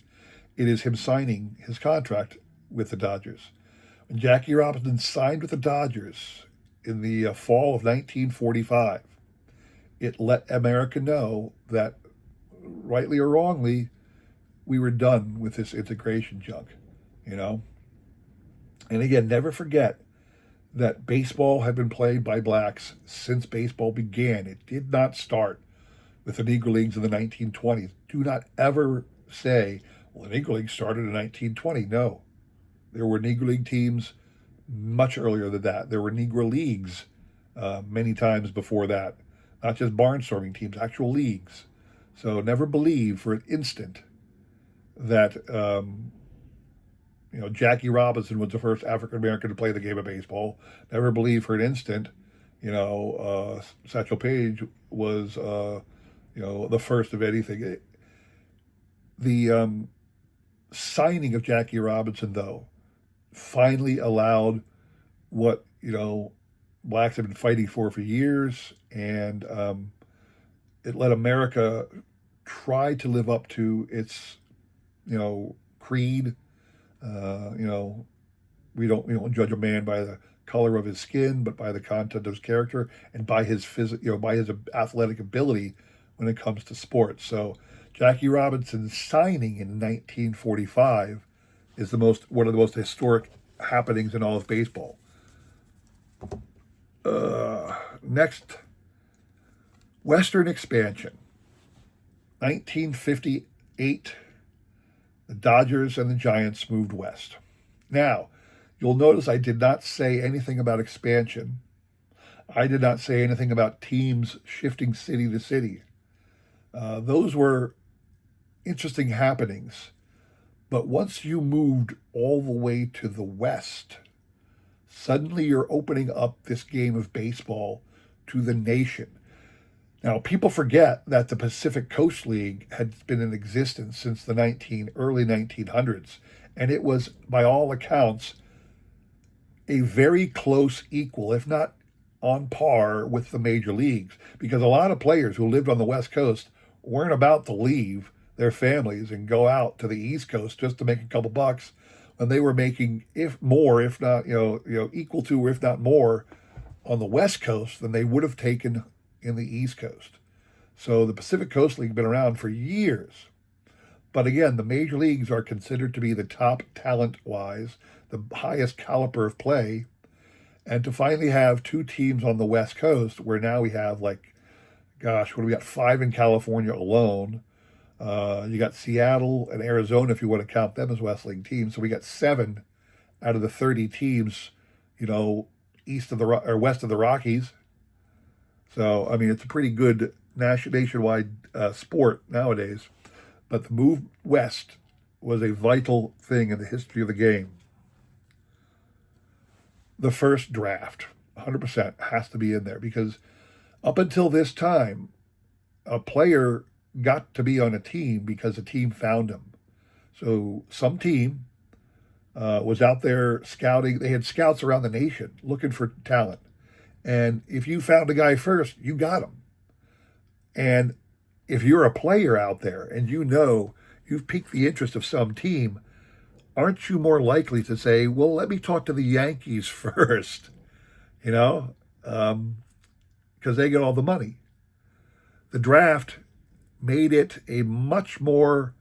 It is him signing his contract with the Dodgers. When Jackie Robinson signed with the Dodgers in the fall of 1945, it let America know that, rightly or wrongly, we were done with this integration junk, And again, never forget that baseball had been played by blacks since baseball began. It did not start with the Negro Leagues in the 1920s. Do not ever say, well, the Negro League started in 1920. No. There were Negro League teams much earlier than that. There were Negro Leagues many times before that. Not just barnstorming teams, actual leagues. So never believe for an instant that Jackie Robinson was the first African American to play the game of baseball. Never believe for an instant, Satchel Paige was, the first of anything. The signing of Jackie Robinson, though, finally allowed what, blacks have been fighting for years, and it let America try to live up to its, creed. You know, we don't judge a man by the color of his skin, but by the content of his character and by his by his athletic ability when it comes to sports. So Jackie Robinson's signing in 1945 is one of the most historic happenings in all of baseball. Next, Western expansion. 1958, the Dodgers and the Giants moved west. Now, you'll notice I did not say anything about expansion. I did not say anything about teams shifting city to city. Those were interesting happenings. But once you moved all the way to the west, suddenly you're opening up this game of baseball to the nation. Now, people forget that the Pacific Coast League had been in existence since the early 1900s, and it was, by all accounts, a very close equal, if not on par, with the major leagues, because a lot of players who lived on the West Coast weren't about to leave their families and go out to the East Coast just to make a couple bucks when they were making if not equal to, or if not more, on the West Coast than they would have taken in the East Coast. So the Pacific Coast League has been around for years. But again, the major leagues are considered to be the top talent-wise, the highest caliber of play. And to finally have two teams on the West Coast, where now we have what do we got? 5 in California alone. You got Seattle and Arizona, if you want to count them as West League teams. So we got 7 out of the 30 teams, west of the Rockies. So, I mean, it's a pretty good nationwide sport nowadays. But the move west was a vital thing in the history of the game. The first draft, 100%, has to be in there, because up until this time, a player got to be on a team because a team found him. So some team was out there scouting. They had scouts around the nation looking for talent. And if you found a guy first, you got him. And if you're a player out there and you've piqued the interest of some team, aren't you more likely to say, well, let me talk to the Yankees first, because they get all the money. The draft made it a much more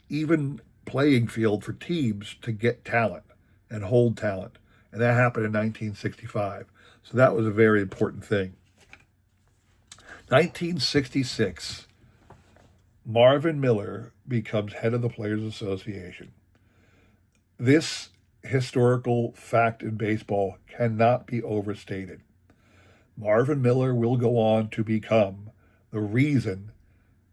even playing field for teams to get talent and hold talent. And that happened in 1965. So that was a very important thing. 1966, Marvin Miller becomes head of the Players Association. This historical fact in baseball cannot be overstated. Marvin Miller will go on to become the reason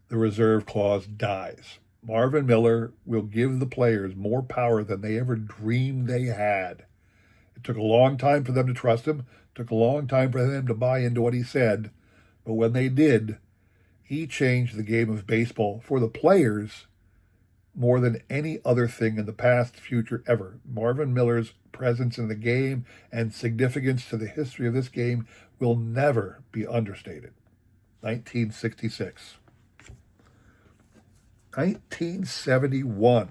the reserve clause dies. Marvin Miller will give the players more power than they ever dreamed they had. It took a long time for them to trust him. It took a long time for them to buy into what he said. But when they did, he changed the game of baseball for the players more than any other thing in the past, future, ever. Marvin Miller's presence in the game and significance to the history of this game will never be understated. 1966. 1971.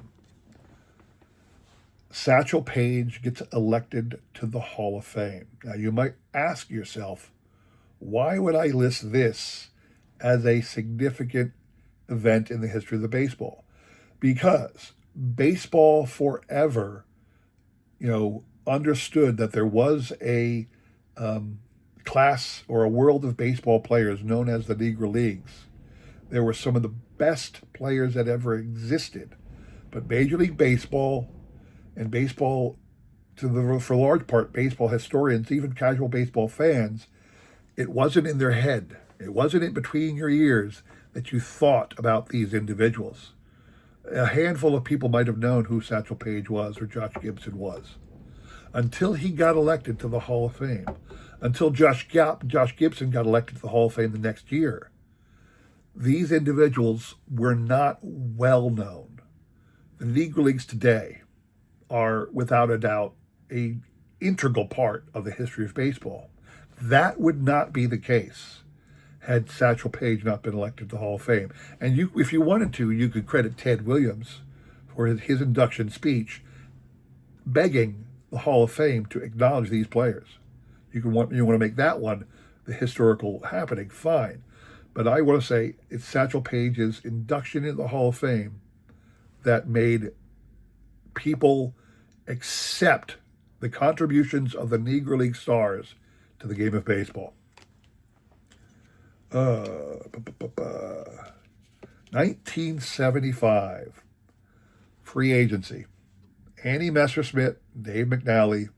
Satchel Paige gets elected to the Hall of Fame. Now, you might ask yourself, why would I list this as a significant event in the history of the baseball? Because baseball forever, understood that there was a class or a world of baseball players known as the Negro Leagues. There were some of the best players that ever existed. But Major League Baseball and baseball, for large part, baseball historians, even casual baseball fans, it wasn't in their head. It wasn't in between your ears that you thought about these individuals. A handful of people might have known who Satchel Paige was or Josh Gibson was until he got elected to the Hall of Fame, until Josh Gibson got elected to the Hall of Fame the next year. These individuals were not well known. The Negro Leagues today are, without a doubt, an integral part of the history of baseball. That would not be the case had Satchel Paige not been elected to the Hall of Fame. And you, if you wanted to, you could credit Ted Williams for his induction speech begging the Hall of Fame to acknowledge these players. You want to make that one the historical happening, fine. But I want to say it's Satchel Paige's induction into the Hall of Fame that made people accept the contributions of the Negro League stars to the game of baseball. 1975, free agency. Andy Messerschmidt, Dave McNally,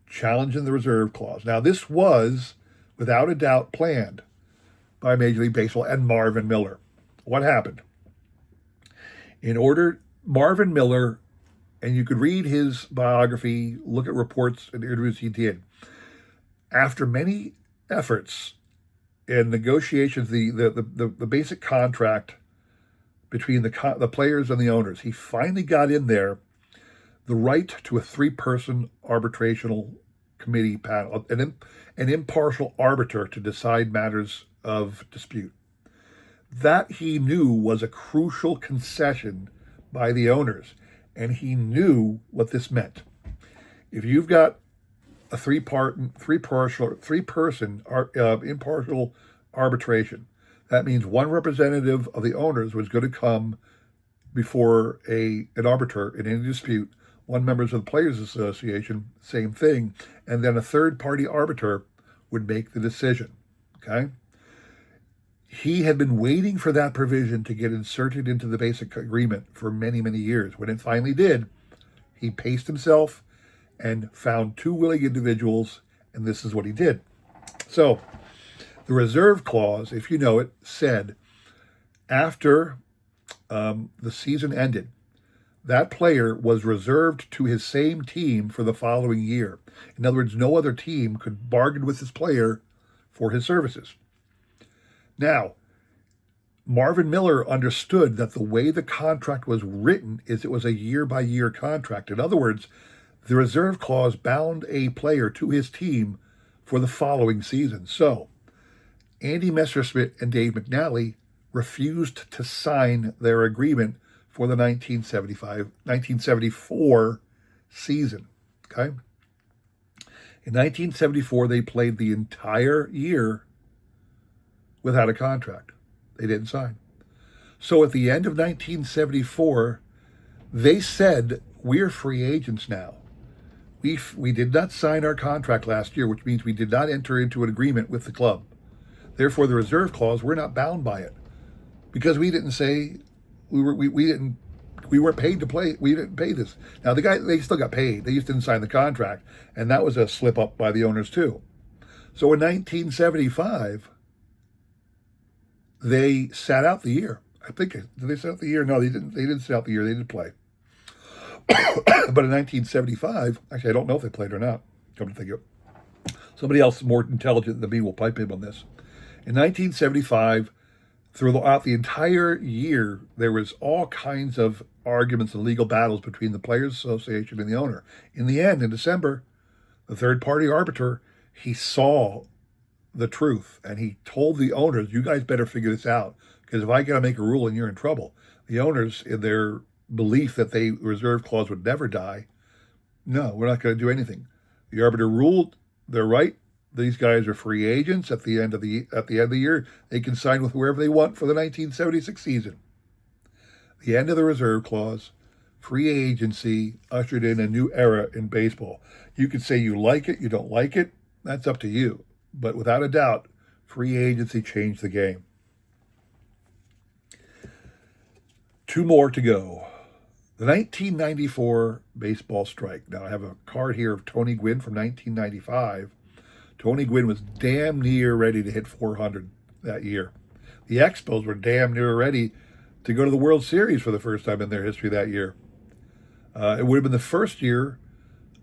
challenging the reserve clause. Now, this was, without a doubt, planned by Major League Baseball and Marvin Miller. What happened? Marvin Miller, and you could read his biography, look at reports and interviews he did. After many efforts and negotiations, the basic contract between the players and the owners, he finally got in there the right to a 3-person arbitrational committee panel, an impartial arbiter to decide matters of dispute. That he knew was a crucial concession by the owners, and he knew what this meant. If you've got a 3-person impartial arbitration, that means one representative of the owners was going to come before an arbiter in any dispute, one member of the Players Association, same thing, and then a third-party arbiter would make the decision, okay? He had been waiting for that provision to get inserted into the basic agreement for many, many years. When it finally did, he paced himself and found 2 willing individuals, and this is what he did. So, the reserve clause, if you know it, said after the season ended, that player was reserved to his same team for the following year. In other words, no other team could bargain with this player for his services. Now, Marvin Miller understood that the way the contract was written is it was a year-by-year contract. In other words, the reserve clause bound a player to his team for the following season. So, Andy Messerschmidt and Dave McNally refused to sign their agreement for the 1974 season, okay? In 1974, they played the entire year without a contract. They didn't sign. So at the end of 1974, they said, we're free agents now. We did not sign our contract last year, which means we did not enter into an agreement with the club. Therefore, the reserve clause, we're not bound by it because we didn't say we weren't paid to play. We didn't pay this. Now they still got paid. They just didn't sign the contract, and that was a slip up by the owners too. So in 1975, they sat out the year. I think did they sit out the year? No, they didn't. They didn't sit out the year. They did play. But in 1975, actually, I don't know if they played or not. Come to think of it, somebody else more intelligent than me will pipe in on this. In 1975, throughout the entire year, there was all kinds of arguments and legal battles between the Players Association and the owner. In the end, in December, the third-party arbiter, he saw the truth, and he told the owners, you guys better figure this out, because if I got to make a rule and you're in trouble. The owners, in their belief that the reserve clause would never die, no, we're not going to do anything. The arbiter ruled, they're right. These guys are free agents at the end of the year. They can sign with whoever they want for the 1976 season. The end of the reserve clause, free agency ushered in a new era in baseball. You could say you like it, you don't like it. That's up to you. But without a doubt, free agency changed the game. 2 more to go. The 1994 baseball strike. Now I have a card here of Tony Gwynn from 1995. Tony Gwynn was damn near ready to hit 400 that year. The Expos were damn near ready to go to the World Series for the first time in their history that year. It would have been the first year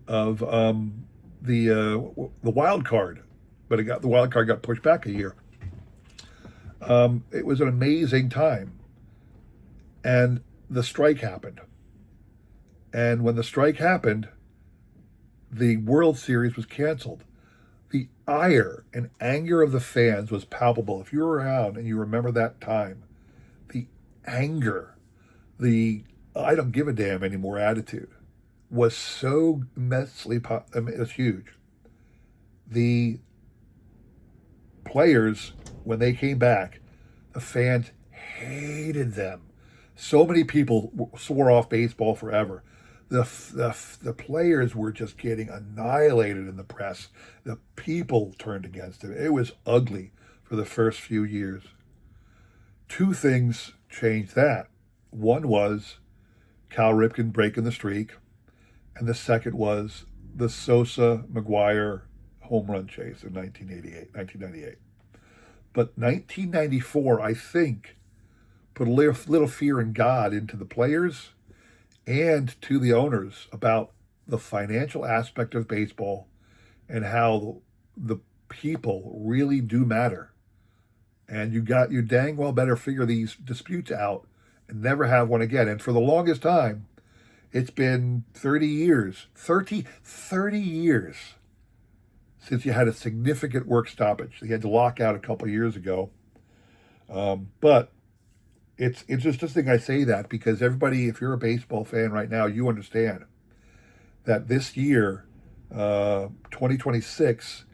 of the wild card, but the wild card got pushed back a year. It was an amazing time, and the strike happened. And when the strike happened, the World Series was canceled. The ire and anger of the fans was palpable. If you were around and you remember that time, the anger, the I don't give a damn anymore attitude was so immensely, it was huge. The players, when they came back, the fans hated them. So many people swore off baseball forever. The players were just getting annihilated in the press. The people turned against him. It was ugly for the first few years. Two things changed that. One was Cal Ripken breaking the streak, and the second was the Sosa-McGuire home run chase in 1998. But 1994, I think, put a little fear in God into the players and to the owners about the financial aspect of baseball and how the people really do matter. And you dang well better figure these disputes out and never have one again. And for the longest time, it's been 30 years since you had a significant work stoppage. You had to lock out a couple of years ago. But it's interesting I say that because everybody, if you're a baseball fan right now, you understand that this year, 2026,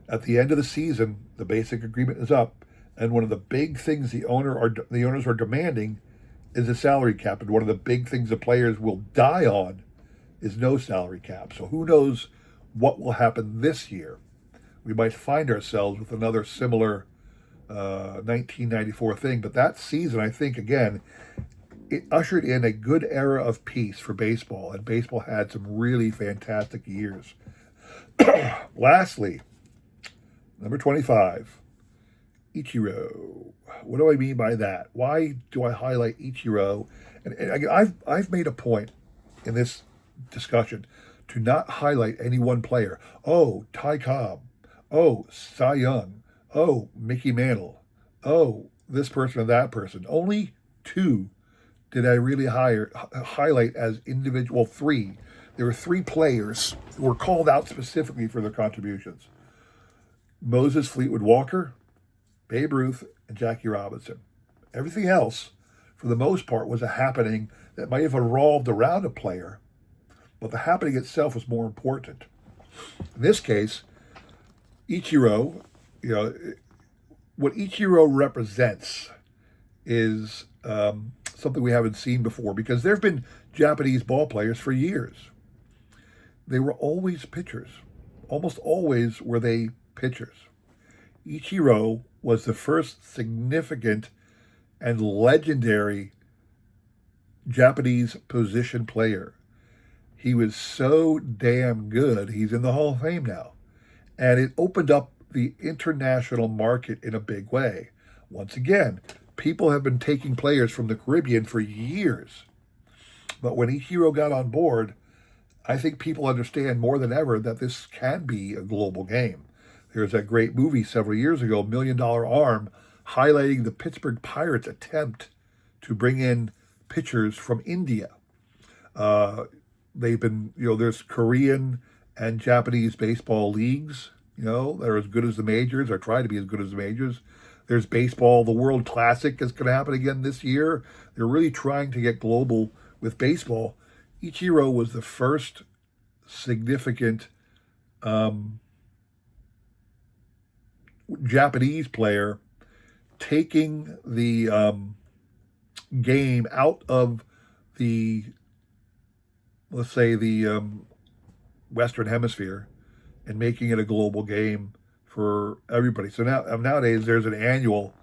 at the end of the season, the basic agreement is up, and one of the big things the owners are demanding is a salary cap, and one of the big things the players will die on is no salary cap. So who knows what will happen this year? We might find ourselves with another similar 1994 thing, but that season, I think, again, it ushered in a good era of peace for baseball, and baseball had some really fantastic years. Lastly, number 25, Ichiro. What do I mean by that? Why do I highlight Ichiro? And again, I've made a point in this discussion to not highlight any one player. Oh, Ty Cobb. Oh, Cy Young. Oh, Mickey Mantle. Oh, this person or that person. Only two did I really highlight as individual. Three. There were three players who were called out specifically for their contributions. Moses Fleetwood Walker, Babe Ruth, and Jackie Robinson. Everything else, for the most part, was a happening that might have evolved around a player, but the happening itself was more important. In this case, Ichiro, what Ichiro represents is something we haven't seen before, because there have been Japanese ball players for years. They were always pitchers. Almost always were they pitchers. Ichiro was the first significant and legendary Japanese position player. He was so damn good, he's in the Hall of Fame now. And it opened up the international market in a big way. Once again, people have been taking players from the Caribbean for years. But when Ichiro got on board, I think people understand more than ever that this can be a global game. There's that great movie several years ago, $1 Million Arm, highlighting the Pittsburgh Pirates' attempt to bring in pitchers from India. They've been, there's Korean and Japanese baseball leagues, that are as good as the majors, or try to be as good as the majors. There's baseball, the World Classic is going to happen again this year. They're really trying to get global with baseball. Ichiro was the first significant Japanese player taking the game out of the, let's say, the Western Hemisphere and making it a global game for everybody. So nowadays there's an annual,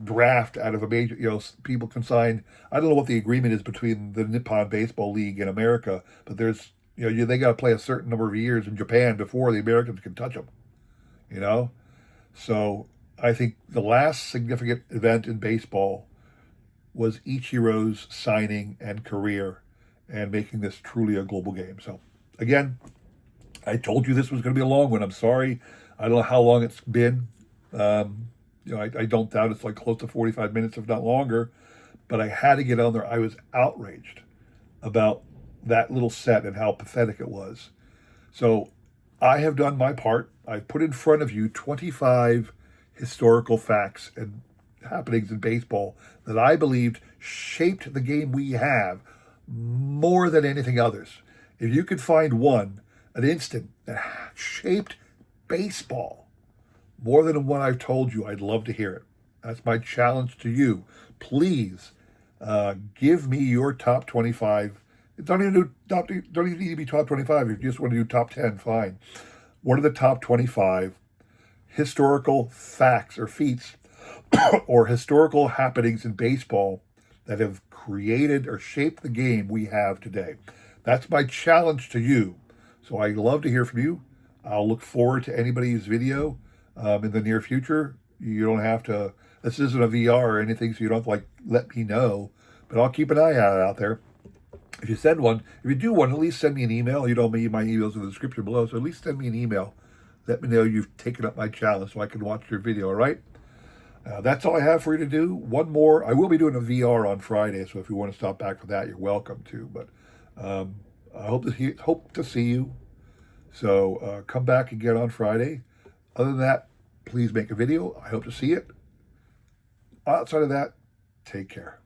draft out of a major, people can sign. I don't know what the agreement is between the Nippon Baseball League and America, but there's, they got to play a certain number of years in Japan before the Americans can touch them, So I think the last significant event in baseball was Ichiro's signing and career and making this truly a global game. So, again, I told you this was going to be a long one. I'm sorry. I don't know how long it's been. I don't doubt it's like close to 45 minutes, if not longer. But I had to get on there. I was outraged about that little set and how pathetic it was. So I have done my part. I've put in front of you 25 historical facts and happenings in baseball that I believed shaped the game we have more than anything others. If you could find an instant that shaped baseball more than the one I've told you, I'd love to hear it. That's my challenge to you. Please give me your top 25. Don't even need to be top 25. If you just want to do top 10, fine. What are the top 25 historical facts or feats or historical happenings in baseball that have created or shaped the game we have today? That's my challenge to you. So I love to hear from you. I'll look forward to anybody's video in the near future. You don't have to, this isn't a VR or anything, so you don't have to let me know. But I'll keep an eye out there. If you send one, if you do one, at least send me an email. You know me, my email's in the description below, so at least send me an email. Let me know you've taken up my challenge so I can watch your video, all right? That's all I have for you to do. One more. I will be doing a VR on Friday, so if you want to stop back for that, you're welcome to. But I hope to see you. So come back again on Friday. Other than that, please make a video. I hope to see it. Outside of that, take care.